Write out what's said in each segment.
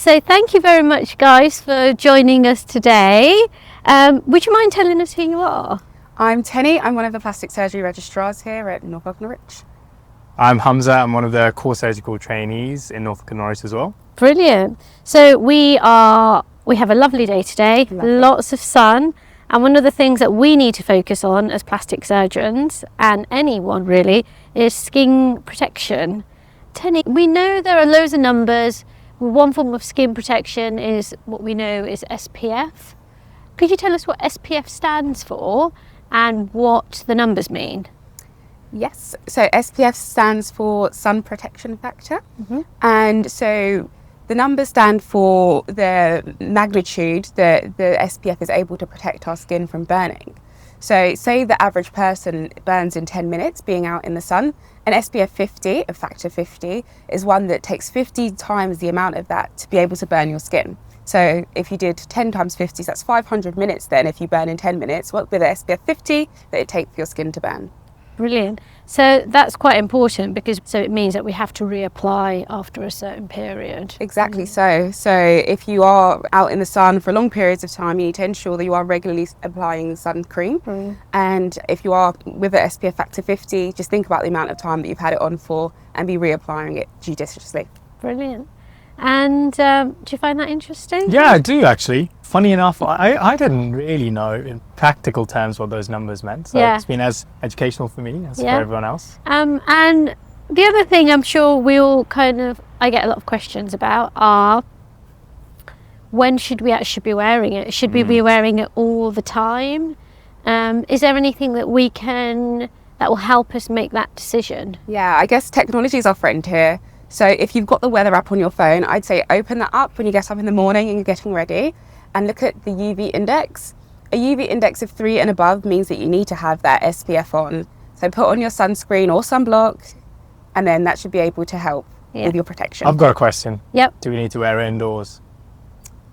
So thank you very much, guys, for joining us today. Would you mind telling us who you are? I'm Tenni. I'm one of the plastic surgery registrars here at Norfolk, Norwich. I'm Hamza. I'm one of the core surgical trainees in Norfolk and Norwich as well. Brilliant. So we have a lovely day today, lots of sun. And one of the things that we need to focus on as plastic surgeons, and anyone really, is skin protection. Tenni, we know there are loads of numbers. One form of skin protection is what we know is SPF. Could you tell us what SPF stands for and what the numbers mean? Yes, so SPF stands for sun protection factor. And so the numbers stand for the magnitude that the SPF is able to protect our skin from burning. So say the average person burns in 10 minutes being out in the sun, an SPF 50, a factor 50, is one that takes 50 times the amount of that to be able to burn your skin. So if you did 10 times 50, so that's 500 minutes then if you burn in 10 minutes, what with the SPF 50 that it takes for your skin to burn. Brilliant. So that's quite important because it means that we have to reapply after a certain period. Exactly so. So if you are out in the sun for long periods of time, you need to ensure that you are regularly applying sunscreen. And if you are with the SPF factor 50, just think about the amount of time that you've had it on for and be reapplying it judiciously. Brilliant. And do you find that interesting? Yeah, I do actually. Funny enough, I didn't really know in practical terms what those numbers meant. So it's been as educational for me as for everyone else. And the other thing I'm sure I get a lot of questions about are when should we actually be wearing it? Should we be wearing it all the time? Is there anything that that will help us make that decision? Yeah, I guess technology is our friend here. So if you've got the weather app on your phone, I'd say open that up when you get up in the morning and you're getting ready and look at the UV index. A UV index of 3 and above means that you need to have that SPF on. So put on your sunscreen or sunblock and then that should be able to help with your protection. I've got a question. Yep. Do we need to wear it indoors?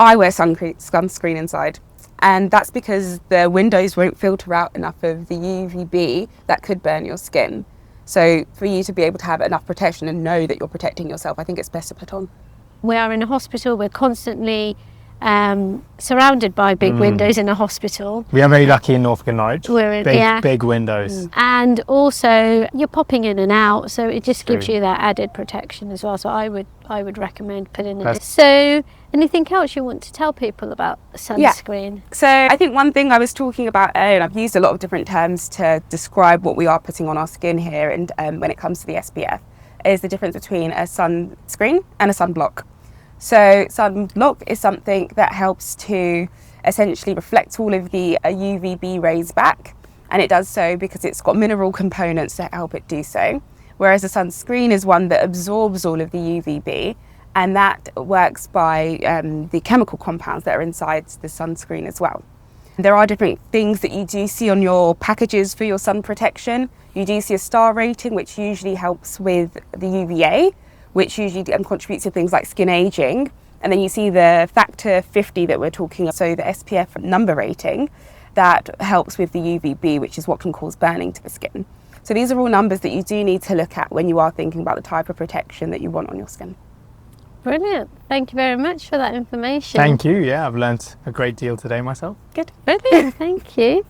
I wear sunscreen inside. And that's because the windows won't filter out enough of the UVB that could burn your skin. So for you to be able to have enough protection and know that you're protecting yourself, I think it's best to put on. We are in a hospital. We're constantly surrounded by big windows in a hospital. We are very lucky in Norfolk and Norwich. We're in, big windows. And also you're popping in and out, so it just gives you that added protection as well. So I would recommend putting it. So anything else you want to tell people about sunscreen? Yeah. So I think one thing I was talking about earlier, and I've used a lot of different terms to describe what we are putting on our skin here, and when it comes to the SPF, is the difference between a sunscreen and a sunblock. So sunblock is something that helps to essentially reflect all of the UVB rays back, and it does so because it's got mineral components that help it do so. Whereas a sunscreen is one that absorbs all of the UVB, and that works by the chemical compounds that are inside the sunscreen as well. There are different things that you do see on your packages for your sun protection. You do see a star rating, which usually helps with the UVA, which usually contributes to things like skin aging. And then you see the factor 50 that we're talking about, so the SPF number rating, that helps with the UVB, which is what can cause burning to the skin. So these are all numbers that you do need to look at when you are thinking about the type of protection that you want on your skin. Brilliant. Thank you very much for that information. Thank you. Yeah, I've learnt a great deal today myself. Good. Brilliant. Thank you.